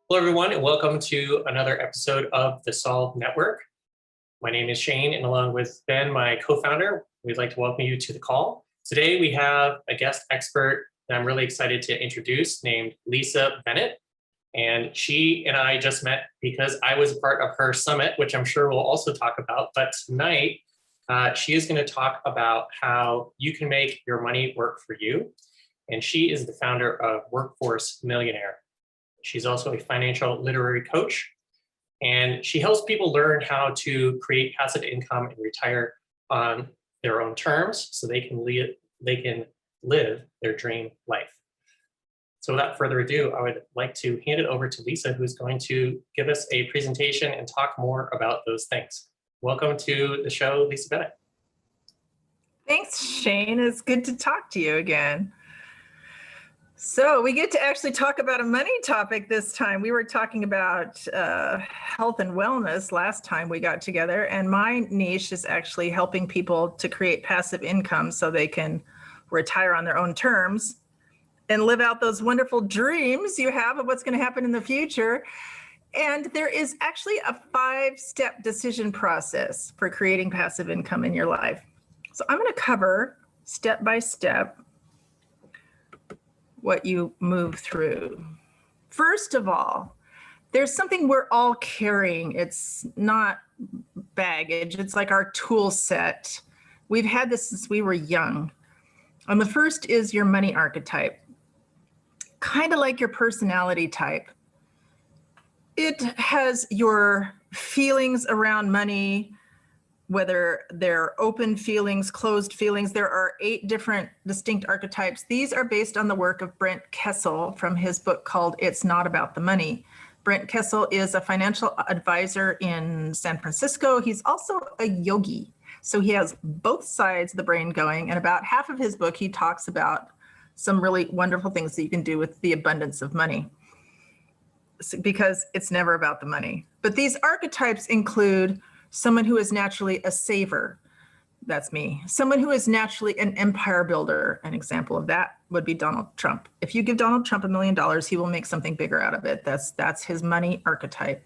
Hello, everyone, and welcome to another episode of the Solve Network. My name is Shane, and along with Ben, my co-founder, we'd like to welcome you to the call. Today, we have a guest expert that I'm really excited to introduce named Lisa Bennett. And she and I just met because I was a part of her summit, which I'm sure we'll also talk about. But tonight, she is going to talk about how you can make your money work for you. And she is the founder of Workforce Millionaire. She's also a financial literary coach, and she helps people learn how to create passive income and retire on their own terms so they can live their dream life. So without further ado, I would like to hand it over to Lisa, who's going to give us a presentation and talk more about those things. Welcome to the show, Lisa Bennett. Thanks, Shane. It's good to talk to you again. So we get to actually talk about a money topic this time. We were talking about health and wellness last time we got together, and my niche is actually helping people to create passive income so they can retire on their own terms and live out those wonderful dreams you have of what's going to happen in the future. And there is actually a 5-step decision process for creating passive income in your life. So I'm going to cover step by step what you move through. First of all, there's something we're all carrying. It's not baggage. It's like our tool set. We've had this since we were young. And the first is your money archetype, kind of like your personality type. It has your feelings around money, whether they're open feelings, closed feelings. There are 8 different distinct archetypes. These are based on the work of Brent Kessel from his book called It's Not About the Money. Brent Kessel is a financial advisor in San Francisco. He's also a yogi. So he has both sides of the brain going. And about half of his book, he talks about some really wonderful things that you can do with the abundance of money, because it's never about the money. But these archetypes include someone who is naturally a saver. That's me. Someone who is naturally an empire builder. An example of that would be Donald Trump. If you give Donald Trump $1 million, he will make something bigger out of it. That's his money archetype.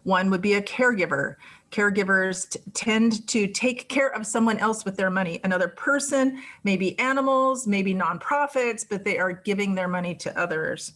One would be a caregiver. Caregivers tend to take care of someone else with their money. Another person, maybe animals, maybe nonprofits, but they are giving their money to others.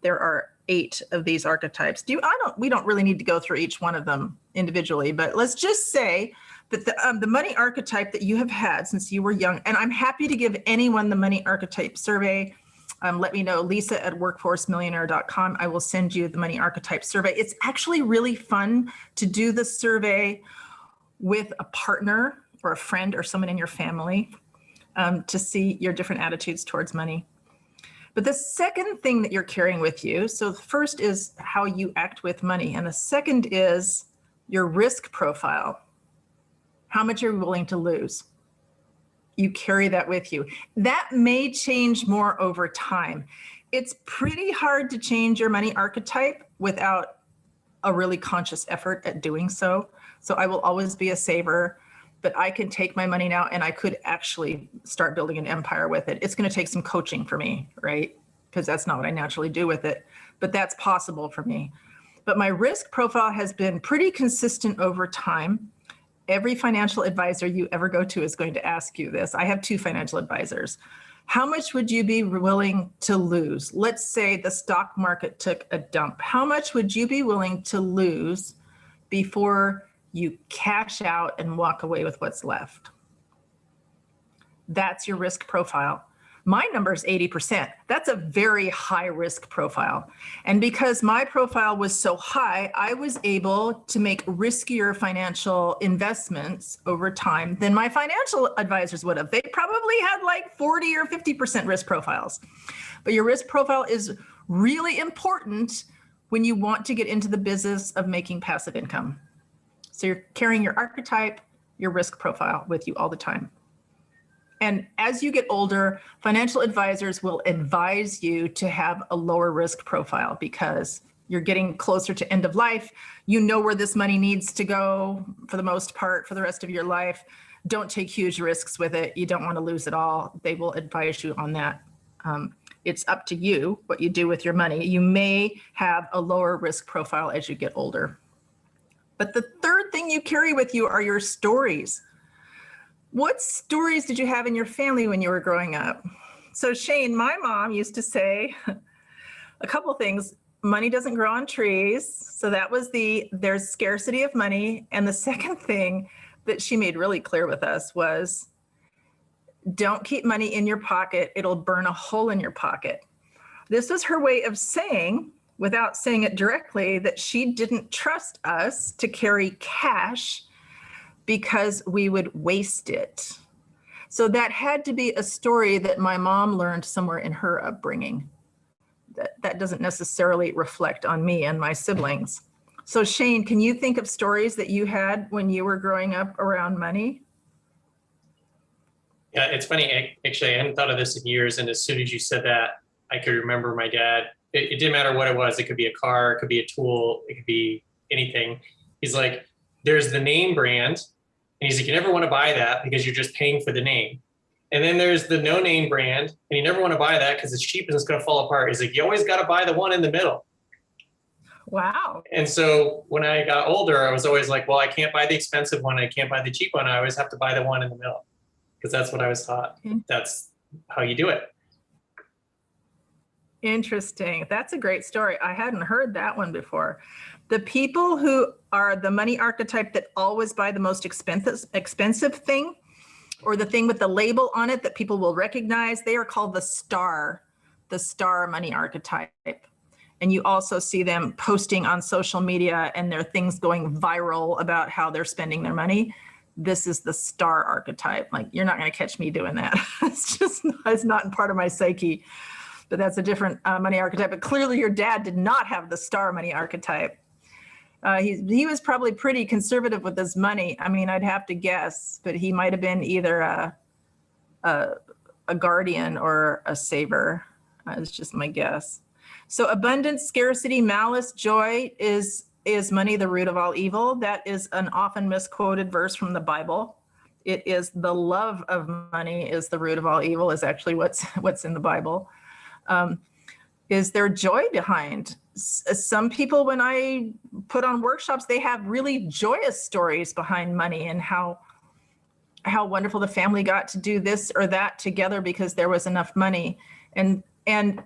There are 8 of these archetypes. We don't really need to go through each one of them individually, but let's just say that the money archetype that you have had since you were young, and I'm happy to give anyone the money archetype survey. Let me know, lisa@workforcemillionaire.com. I will send you the money archetype survey. It's actually really fun to do the survey with a partner or a friend or someone in your family to see your different attitudes towards money. But the second thing that you're carrying with you, so the first is how you act with money, and the second is your risk profile. How much are you willing to lose? You carry that with you. That may change more over time. It's pretty hard to change your money archetype without a really conscious effort at doing so. So I will always be a saver, but I can take my money now and I could actually start building an empire with it. It's going to take some coaching for me, right? Because that's not what I naturally do with it, but that's possible for me. But my risk profile has been pretty consistent over time. Every financial advisor you ever go to is going to ask you this. I have 2 financial advisors. How much would you be willing to lose? Let's say the stock market took a dump. How much would you be willing to lose before you cash out and walk away with what's left? That's your risk profile. My number is 80%. That's a very high risk profile. And because my profile was so high, I was able to make riskier financial investments over time than my financial advisors would have. They probably had like 40 or 50% risk profiles. But your risk profile is really important when you want to get into the business of making passive income. So you're carrying your archetype, your risk profile with you all the time. And as you get older, financial advisors will advise you to have a lower risk profile because you're getting closer to end of life. You know where this money needs to go for the most part for the rest of your life. Don't take huge risks with it. You don't want to lose it all. They will advise you on that. It's up to you what you do with your money. You may have a lower risk profile as you get older. But the third thing you carry with you are your stories. What stories did you have in your family when you were growing up? So Shane, my mom used to say a couple of things. Money doesn't grow on trees. So that was there's scarcity of money. And the second thing that she made really clear with us was, don't keep money in your pocket. It'll burn a hole in your pocket. This was her way of saying, without saying it directly, that she didn't trust us to carry cash because we would waste it. So that had to be a story that my mom learned somewhere in her upbringing. That doesn't necessarily reflect on me and my siblings. So Shane, can you think of stories that you had when you were growing up around money? Yeah, it's funny. Actually, I hadn't thought of this in years. And as soon as you said that, I could remember my dad. It didn't matter what it was. It could be a car, it could be a tool, it could be anything. He's like, there's the name brand. And he's like, you never want to buy that because you're just paying for the name. And then there's the no name brand. And you never want to buy that because it's cheap and it's going to fall apart. He's like, you always got to buy the one in the middle. Wow. And so when I got older, I was always like, well, I can't buy the expensive one. I can't buy the cheap one. I always have to buy the one in the middle because that's what I was taught. That's how you do it. Interesting. That's a great story. I hadn't heard that one before. The people who are the money archetype that always buy the most expensive thing, or the thing with the label on it that people will recognize, they are called the star money archetype. And you also see them posting on social media and their things going viral about how they're spending their money. This is the star archetype. Like, you're not going to catch me doing that. It's not part of my psyche. But that's a different money archetype. But clearly your dad did not have the star money archetype. He was probably pretty conservative with his money. I mean, I'd have to guess, but he might have been either a guardian or a saver. It's just my guess. So abundance, scarcity, malice, joy is money the root of all evil. That is an often misquoted verse from the Bible. It is the love of money is the root of all evil is actually what's in the Bible. Is there joy behind? Some people, when I put on workshops, they have really joyous stories behind money and how wonderful the family got to do this or that together because there was enough money. And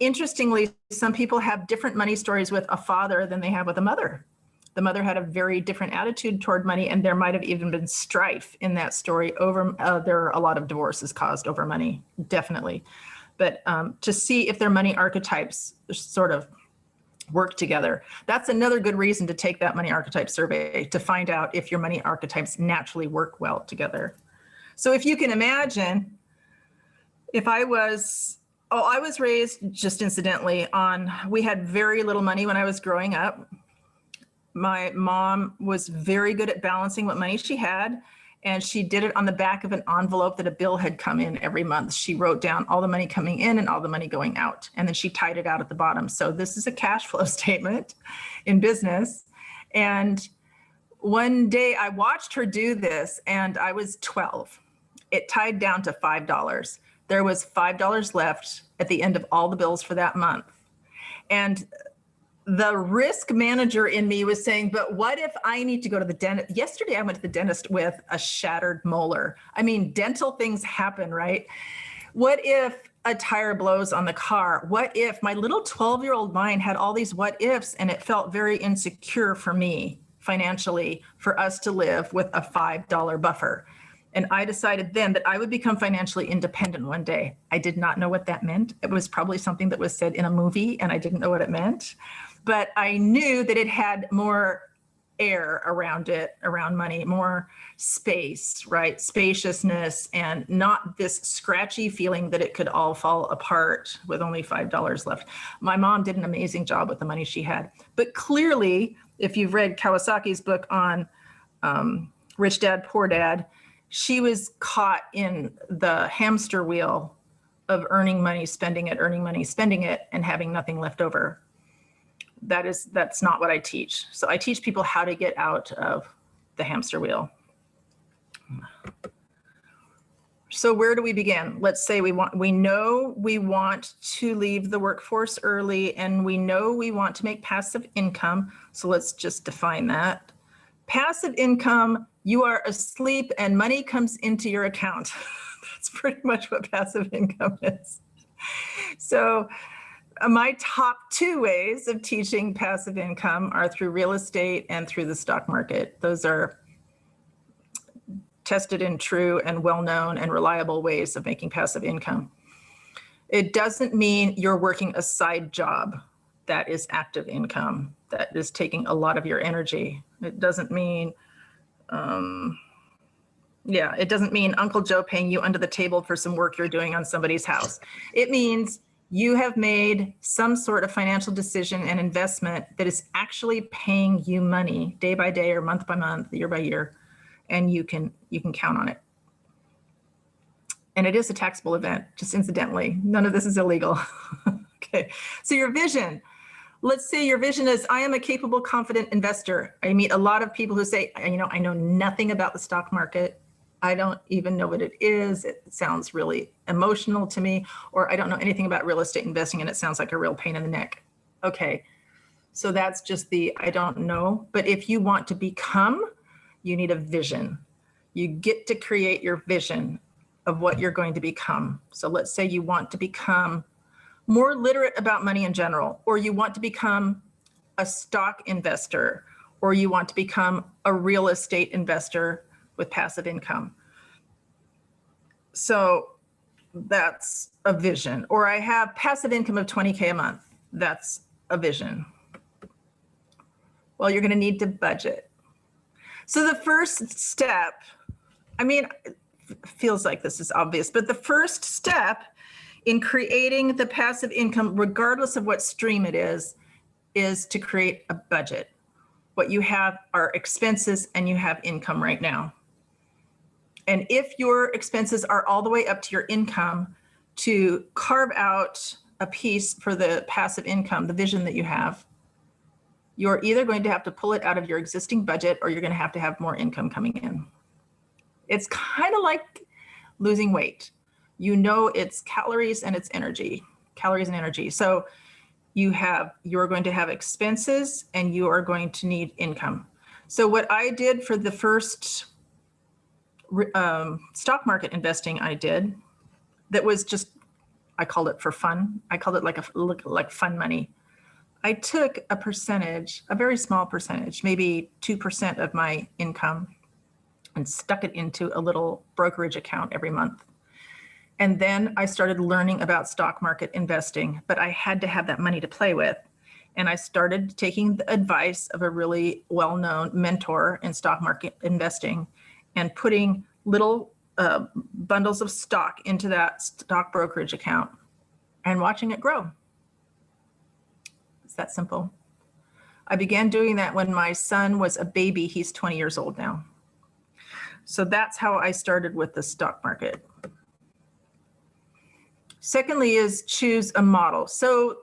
interestingly, some people have different money stories with a father than they have with a mother. The mother had a very different attitude toward money, and there might have even been strife in that story over, there are a lot of divorces caused over money, definitely. But to see if their money archetypes sort of work together, that's another good reason to take that money archetype survey, to find out if your money archetypes naturally work well together. So if you can imagine, if I was raised just incidentally we had very little money when I was growing up. My mom was very good at balancing what money she had. And she did it on the back of an envelope that a bill had come in every month. She wrote down all the money coming in and all the money going out. And then she tied it out at the bottom. So this is a cash flow statement in business. And one day I watched her do this and I was 12. It tied down to $5. There was $5 left at the end of all the bills for that month. And the risk manager in me was saying, but what if I need to go to the dentist? Yesterday, I went to the dentist with a shattered molar. I mean, dental things happen, right? What if a tire blows on the car? What if my little 12-year-old mind had all these what ifs, and it felt very insecure for me financially for us to live with a $5 buffer. And I decided then that I would become financially independent one day. I did not know what that meant. It was probably something that was said in a movie and I didn't know what it meant. But I knew that it had more air around it, around money, more space, right? Spaciousness, and not this scratchy feeling that it could all fall apart with only $5 left. My mom did an amazing job with the money she had. But clearly, if you've read Kawasaki's book on Rich Dad, Poor Dad, she was caught in the hamster wheel of earning money, spending it, and having nothing left over. That's not what I teach. So I teach people how to get out of the hamster wheel. So where do we begin? Let's say we know we want to leave the workforce early, and we know we want to make passive income. So let's just define that. Passive income, you are asleep and money comes into your account. That's pretty much what passive income is. So my top two ways of teaching passive income are through real estate and through the stock market. Those are tested and true and well-known and reliable ways of making passive income. It doesn't mean you're working a side job that is active income, that is taking a lot of your energy. It doesn't mean, it doesn't mean Uncle Joe paying you under the table for some work you're doing on somebody's house. It means you have made some sort of financial decision and investment that is actually paying you money day by day or month by month, year by year, and you can count on it. And it is a taxable event, just incidentally. None of this is illegal. Okay, so your vision. Let's say your vision is, I am a capable, confident investor. I meet a lot of people who say, I know nothing about the stock market. I don't even know what it is. It sounds really emotional to me, or I don't know anything about real estate investing and it sounds like a real pain in the neck. Okay, so that's just the I don't know. But if you want to become, you need a vision. You get to create your vision of what you're going to become. So let's say you want to become more literate about money in general, or you want to become a stock investor, or you want to become a real estate investor with passive income. So that's a vision. Or I have passive income of 20K a month. That's a vision. Well, you're going to need to budget. So the first step, it feels like this is obvious, but the first step in creating the passive income, regardless of what stream it is to create a budget. What you have are expenses and you have income right now. And if your expenses are all the way up to your income, to carve out a piece for the passive income, the vision that you have, you're either going to have to pull it out of your existing budget or you're going to have more income coming in. It's kind of like losing weight. It's calories and it's energy, calories and energy. So you're going to have expenses and you are going to need income. So what I did for the first stock market investing I did, that was just, I called it for fun. I called it like fun money. I took a percentage, a very small percentage, maybe 2% of my income, and stuck it into a little brokerage account every month. And then I started learning about stock market investing, but I had to have that money to play with. And I started taking the advice of a really well-known mentor in stock market investing and putting little bundles of stock into that stock brokerage account and watching it grow. It's that simple. I began doing that when my son was a baby. He's 20 years old now. So that's how I started with the stock market. Secondly is choose a model. So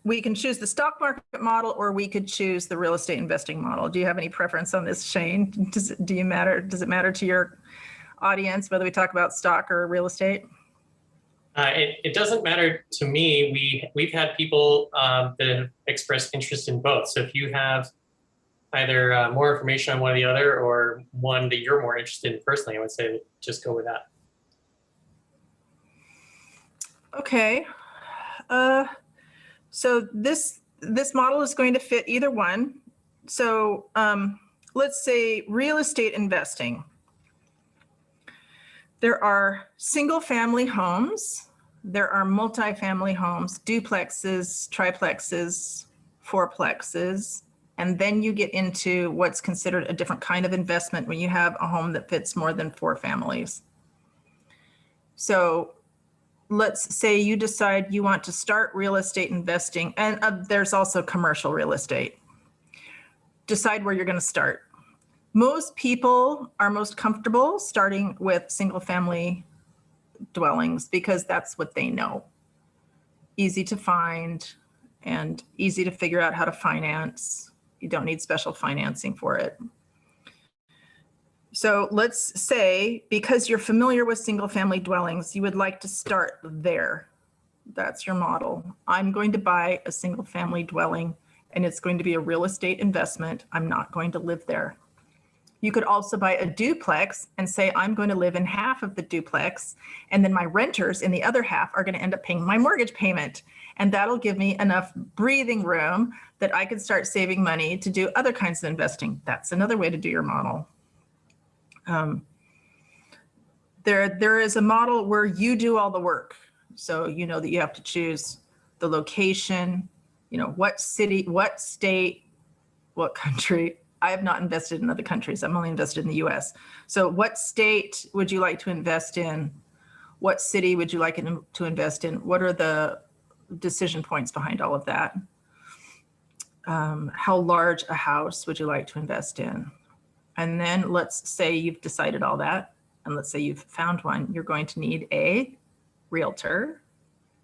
we can choose the stock market model or we could choose the real estate investing model. Do you have any preference on this, Shane? Does it matter to your audience whether we talk about stock or real estate? It doesn't matter to me. We've had people that have expressed interest in both. So if you have either more information on one or the other, or one that you're more interested in personally, I would say just go with that. Okay. So this model is going to fit either one. So let's say real estate investing. There are single family homes. There are multifamily homes, duplexes, triplexes, fourplexes. And then you get into what's considered a different kind of investment when you have a home that fits more than 4 families. So let's say you decide you want to start real estate investing, and there's also commercial real estate. Decide where you're going to start. Most people are most comfortable starting with single family dwellings because that's what they know. Easy to find and easy to figure out how to finance. You don't need special financing for it. So let's say, because you're familiar with single family dwellings, you would like to start there. That's your model. I'm going to buy a single family dwelling and it's going to be a real estate investment. I'm not going to live there. You could also buy a duplex and say, I'm going to live in half of the duplex, and then my renters in the other half are going to end up paying my mortgage payment. And that'll give me enough breathing room that I could start saving money to do other kinds of investing. That's another way to do your model. There is a model where you do all the work. So you know that you have to choose the location, what city, what state, what country. I have not invested in other countries. I'm only invested in the US. So what state would you like to invest in? What city would you like to invest in? What are the decision points behind all of that? How large a house would you like to invest in? And then let's say you've decided all that, and let's say you've found one. You're going to need a realtor.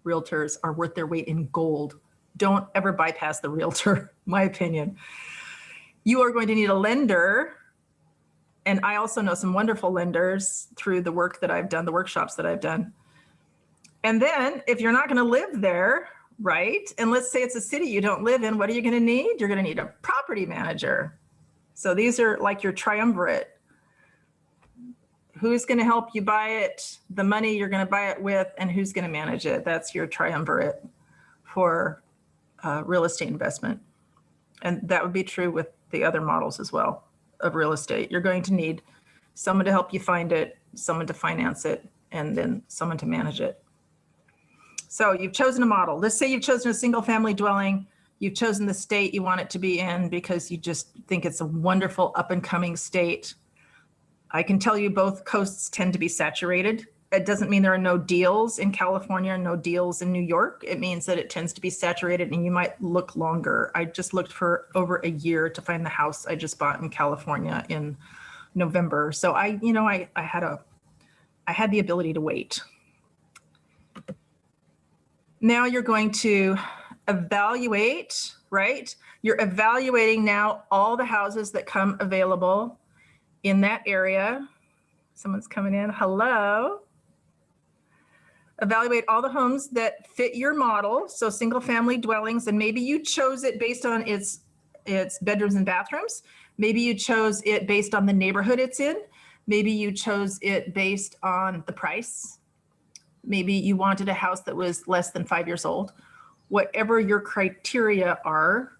Realtors are worth their weight in gold. Don't ever bypass the realtor, my opinion. You are going to need a lender. And I also know some wonderful lenders through the work that I've done, the workshops that I've done. And then if you're not going to live there, right? And let's say it's a city you don't live in, what are you going to need? You're going to need a property manager. So these are like your triumvirate. Who's going to help you buy it, the money you're going to buy it with, and who's going to manage it? That's your triumvirate for real estate investment. And that would be true with the other models as well of real estate. You're going to need someone to help you find it, someone to finance it, and then someone to manage it. So you've chosen a model. Let's say you've chosen a single family dwelling. You've chosen the state you want it to be in because you just think it's a wonderful up and coming state. I can tell you both coasts tend to be saturated. It doesn't mean there are no deals in California, no deals in New York. It means that it tends to be saturated and you might look longer. I just looked for over a year to find the house I just bought in California in November. So I had the ability to wait. Now you're going to evaluate, right? You're evaluating now all the houses that come available in that area. Someone's coming in. Hello. Evaluate all the homes that fit your model. So single family dwellings, and maybe you chose it based on its bedrooms and bathrooms. Maybe you chose it based on the neighborhood it's in. Maybe you chose it based on the price. Maybe you wanted a house that was less than 5 years old. Whatever your criteria are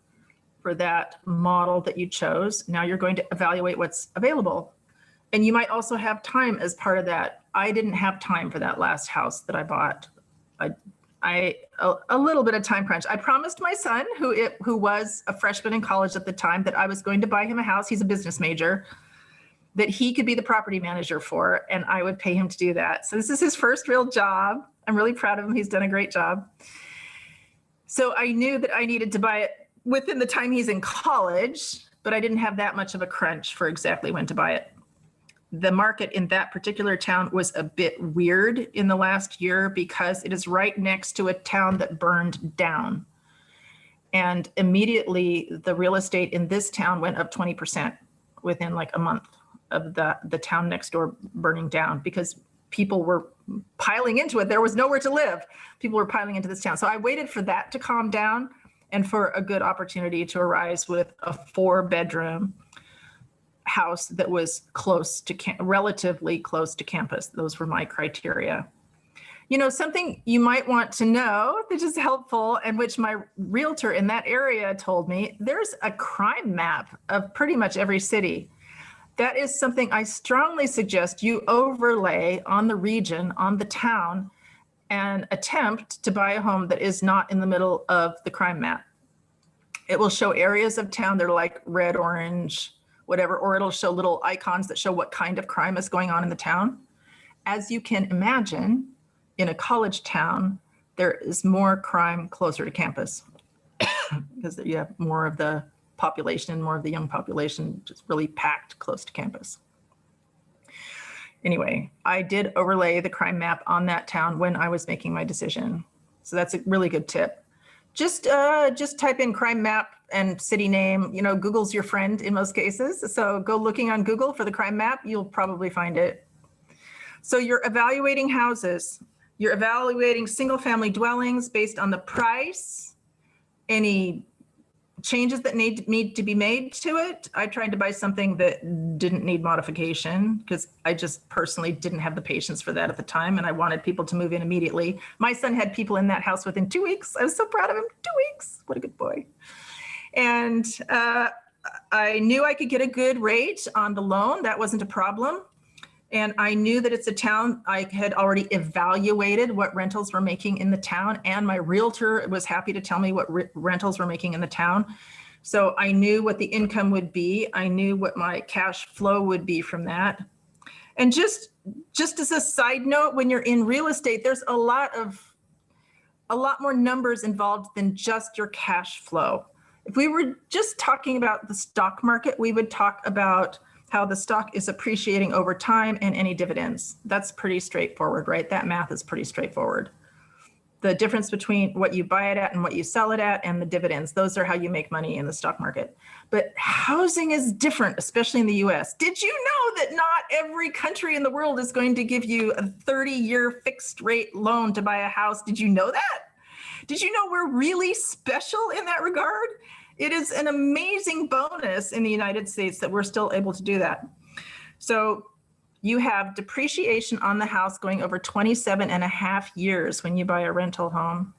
for that model that you chose, now you're going to evaluate what's available. And you might also have time as part of that. I didn't have time for that last house that I bought. A little bit of time crunch. I promised my son, who was a freshman in college at the time, that I was going to buy him a house. He's a business major, that he could be the property manager for, and I would pay him to do that. So this is his first real job. I'm really proud of him. He's done a great job. So I knew that I needed to buy it within the time he's in college, but I didn't have that much of a crunch for exactly when to buy it. The market in that particular town was a bit weird in the last year because it is right next to a town that burned down. And immediately the real estate in this town went up 20% within like a month of the town next door burning down because people were piling into it. There was nowhere to live. People were piling into this town. So I waited for that to calm down and for a good opportunity to arise with a 4-bedroom house that was relatively close to campus. Those were my criteria. Something you might want to know that is helpful, and which my realtor in that area told me, there's a crime map of pretty much every city. That is something I strongly suggest you overlay on the region, on the town, and attempt to buy a home that is not in the middle of the crime map. It will show areas of town that are like red, orange, whatever, or it'll show little icons that show what kind of crime is going on in the town. As you can imagine, in a college town, there is more crime closer to campus because you have more of the population, more of the young population just really packed close to campus. Anyway, I did overlay the crime map on that town when I was making my decision. So that's a really good tip. Just type in crime map and city name. You know, Google's your friend in most cases. So go looking on Google for the crime map, you'll probably find it. So you're evaluating houses. You're evaluating single family dwellings based on the price, any changes that need to be made to it. I tried to buy something that didn't need modification because I just personally didn't have the patience for that at the time, and I wanted people to move in immediately. My son had people in that house within 2 weeks. I was so proud of him. 2 weeks. What a good boy. And I knew I could get a good rate on the loan. That wasn't a problem. And I knew that it's a town. I had already evaluated what rentals were making in the town, and my realtor was happy to tell me what rentals were making in the town. So I knew what the income would be. I knew what my cash flow would be from that. And just as a side note, when you're in real estate, there's a lot more numbers involved than just your cash flow. If we were just talking about the stock market, we would talk about how the stock is appreciating over time and any dividends. That's pretty straightforward, right? That math is pretty straightforward. The difference between what you buy it at and what you sell it at and the dividends, those are how you make money in the stock market. But housing is different, especially in the US. Did you know that not every country in the world is going to give you a 30-year fixed rate loan to buy a house? Did you know that? Did you know we're really special in that regard? It is an amazing bonus in the United States that we're still able to do that. So you have depreciation on the house going over 27 and a half years when you buy a rental home.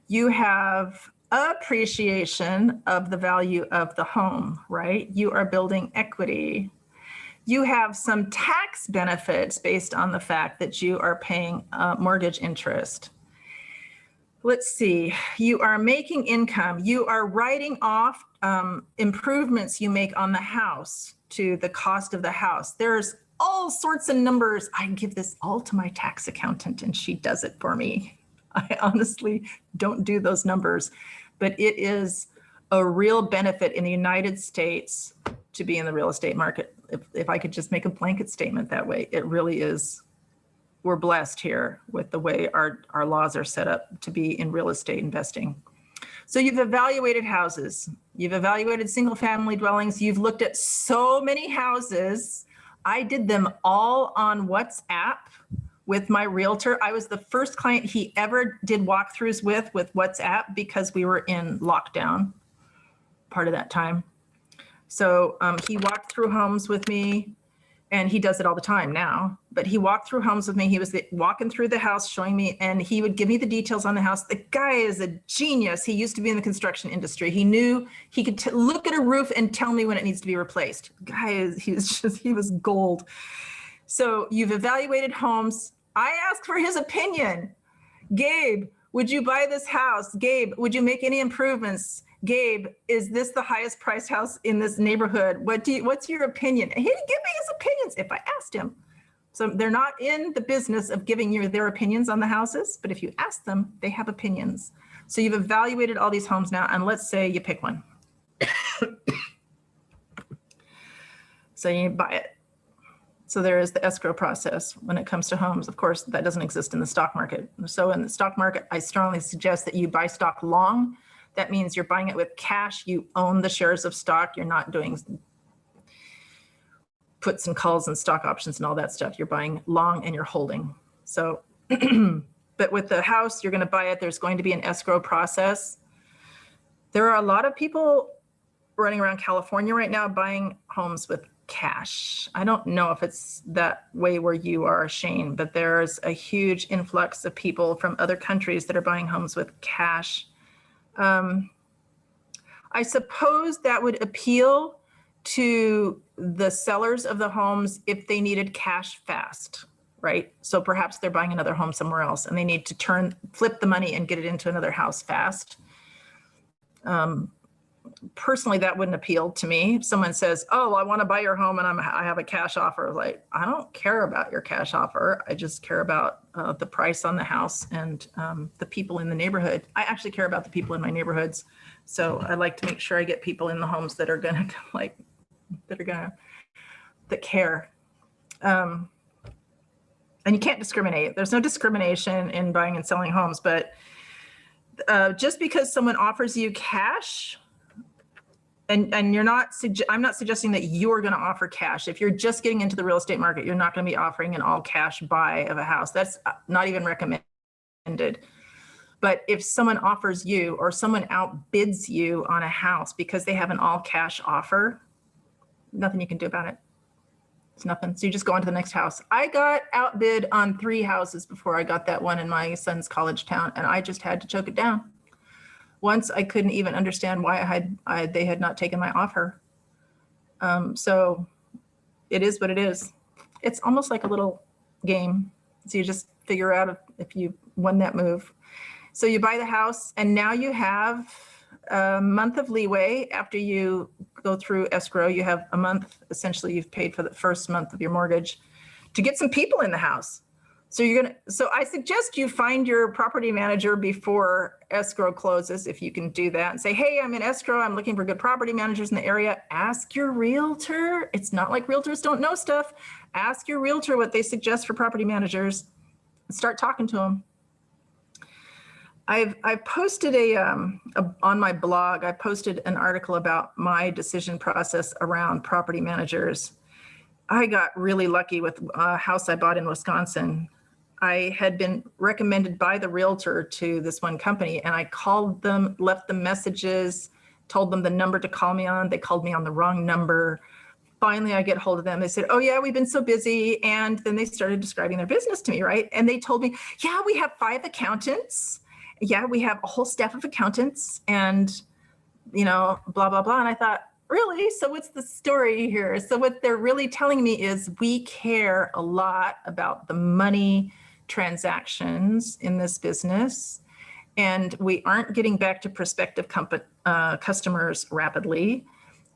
You have appreciation of the value of the home, right? You are building equity. You have some tax benefits based on the fact that you are paying mortgage interest. Let's see, you are making income. You are writing off improvements you make on the house to the cost of the house. There's all sorts of numbers. I give this all to my tax accountant and she does it for me. I honestly don't do those numbers, but it is a real benefit in the United States to be in the real estate market. If I could just make a blanket statement that way, it really is. We're blessed here with the way our laws are set up to be in real estate investing. So you've evaluated houses, you've evaluated single family dwellings, you've looked at so many houses. I did them all on WhatsApp with my realtor. I was the first client he ever did walkthroughs with WhatsApp because we were in lockdown part of that time. So he walked through homes with me. And he does it all the time now, but he walked through homes with me. He was walking through the house, showing me, and he would give me the details on the house. The guy is a genius. He used to be in the construction industry. He knew he could look at a roof and tell me when it needs to be replaced. He was gold. So you've evaluated homes. I asked for his opinion. Gabe, would you buy this house? Gabe, would you make any improvements? Gabe, is this the highest priced house in this neighborhood? What's your opinion? And he didn't give me his opinions if I asked him. So they're not in the business of giving you their opinions on the houses, but if you ask them, they have opinions. So you've evaluated all these homes now, and let's say you pick one. So you buy it. So there is the escrow process when it comes to homes. Of course, that doesn't exist in the stock market. So in the stock market, I strongly suggest that you buy stock long. That means you're buying it with cash. You own the shares of stock. You're not doing puts and calls and stock options and all that stuff. You're buying long and you're holding. So, but with the house, you're going to buy it. There's going to be an escrow process. There are a lot of people running around California right now buying homes with cash. I don't know if it's that way where you are, Shane, but there's a huge influx of people from other countries that are buying homes with cash. I suppose that would appeal to the sellers of the homes if they needed cash fast, right? So perhaps they're buying another home somewhere else and they need to flip the money and get it into another house fast. Personally, that wouldn't appeal to me. If someone says, oh, I want to buy your home and I have a cash offer, like, I don't care about your cash offer. I just care about the price on the house and the people in the neighborhood. I actually care about the people in my neighborhoods. So I like to make sure I get people in the homes that are going to, that care. And you can't discriminate. There's no discrimination in buying and selling homes, but Just because someone offers you cash, and I'm not suggesting that you're going to offer cash. If you're just getting into the real estate market, you're not going to be offering an all cash buy of a house. That's not even recommended. But if someone offers you or someone outbids you on a house because they have an all cash offer, nothing you can do about it. It's nothing. So you just go on to the next house. I got outbid on 3 houses before I got that one in my son's college town, and I just had to choke it down. Once I couldn't even understand why they had not taken my offer. So it is what it is. It's almost like a little game. So you just figure out if you won that move. So you buy the house, and now you have a month of leeway after you go through escrow. You have a month, essentially you've paid for the first month of your mortgage to get some people in the house. So I suggest you find your property manager before escrow closes, if you can do that, and say, hey, I'm in escrow. I'm looking for good property managers in the area. Ask your realtor. It's not like realtors don't know stuff. Ask your realtor what they suggest for property managers and start talking to them. I've posted on my blog, I posted an article about my decision process around property managers. I got really lucky with a house I bought in Wisconsin. I had been recommended by the realtor to this one company, and I called them, left them messages, told them the number to call me on. They called me on the wrong number. Finally, I get hold of them. They said, oh yeah, we've been so busy. And then they started describing their business to me, right? And they told me, yeah, we have 5 accountants. Yeah, we have a whole staff of accountants and, blah, blah, blah. And I thought, really? So what's the story here? So what they're really telling me is we care a lot about the money transactions in this business, and we aren't getting back to prospective customers rapidly,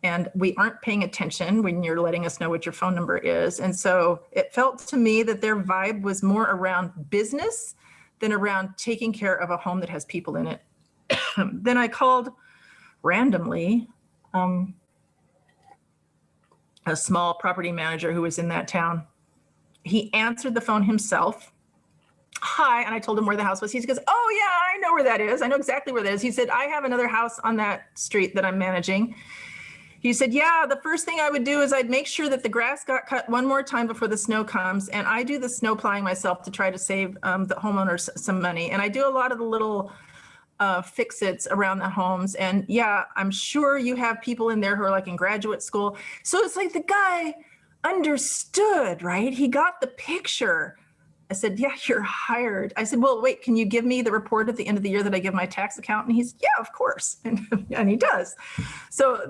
and we aren't paying attention when you're letting us know what your phone number is. And so it felt to me that their vibe was more around business than around taking care of a home that has people in it. Then I called randomly a small property manager who was in that town. He answered the phone himself. Hi, and I told him where the house was. He goes, oh yeah, I know where that is. I know exactly where that is. He said, I have another house on that street that I'm managing. He said, yeah, the first thing I would do is I'd make sure that the grass got cut one more time before the snow comes. And I do the snow plowing myself to try to save the homeowners some money. And I do a lot of the little fix-its around the homes. And yeah, I'm sure you have people in there who are like in graduate school. So it's like the guy understood, right? He got the picture. I said, yeah, you're hired. I said, well, wait, can you give me the report at the end of the year that I give my tax accountant? And he's, yeah, of course. And he does. So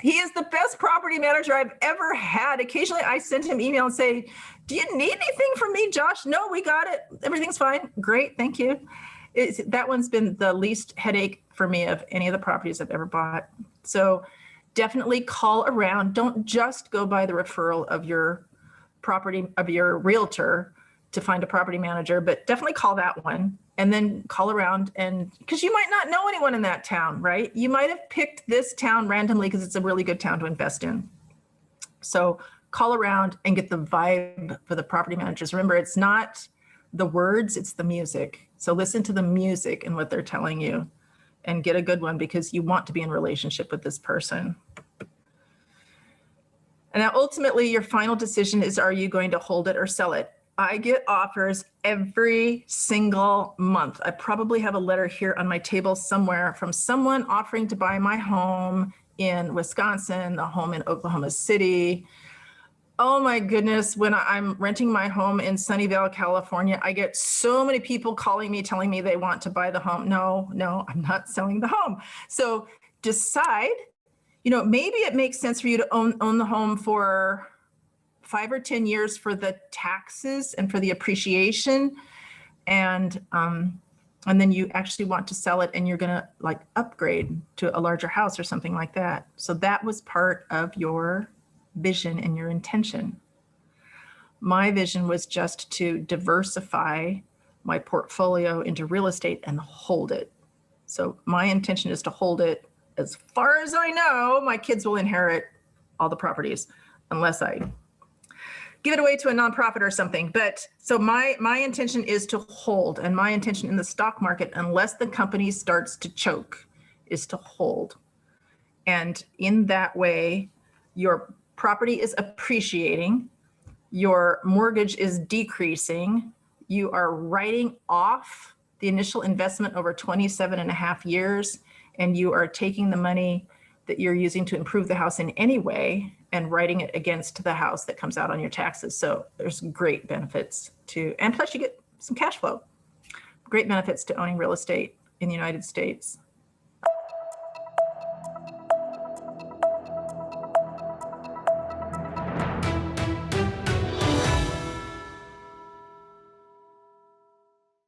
he is the best property manager I've ever had. Occasionally I send him email and say, do you need anything from me, Josh? No, we got it. Everything's fine. Great. Thank you. That one's been the least headache for me of any of the properties I've ever bought. So definitely call around. Don't just go by the referral of your realtor to find a property manager, but definitely call that one and then call around, and because you might not know anyone in that town, right? You might have picked this town randomly because it's a really good town to invest in. So call around and get the vibe for the property managers. Remember, it's not the words, it's the music. So listen to the music and what they're telling you and get a good one, because you want to be in relationship with this person. And now ultimately your final decision is, are you going to hold it or sell it? I get offers every single month. I probably have a letter here on my table somewhere from someone offering to buy my home in Wisconsin, a home in Oklahoma City. Oh my goodness, when I'm renting my home in Sunnyvale, California, I get so many people calling me, telling me they want to buy the home. No, I'm not selling the home. So decide, maybe it makes sense for you to own the home for 5 or 10 years for the taxes and for the appreciation. And then you actually want to sell it and you're going to like upgrade to a larger house or something like that. So that was part of your vision and your intention. My vision was just to diversify my portfolio into real estate and hold it. So my intention is to hold it. As far as I know, my kids will inherit all the properties unless I give it away to a nonprofit or something. But so my intention is to hold, and my intention in the stock market, unless the company starts to choke, is to hold. And in that way, your property is appreciating, your mortgage is decreasing, you are writing off the initial investment over 27 and a half years, and you are taking the money that you're using to improve the house in any way and writing it against the house that comes out on your taxes. So there's great benefits and plus you get some cash flow. Great benefits to owning real estate in the United States.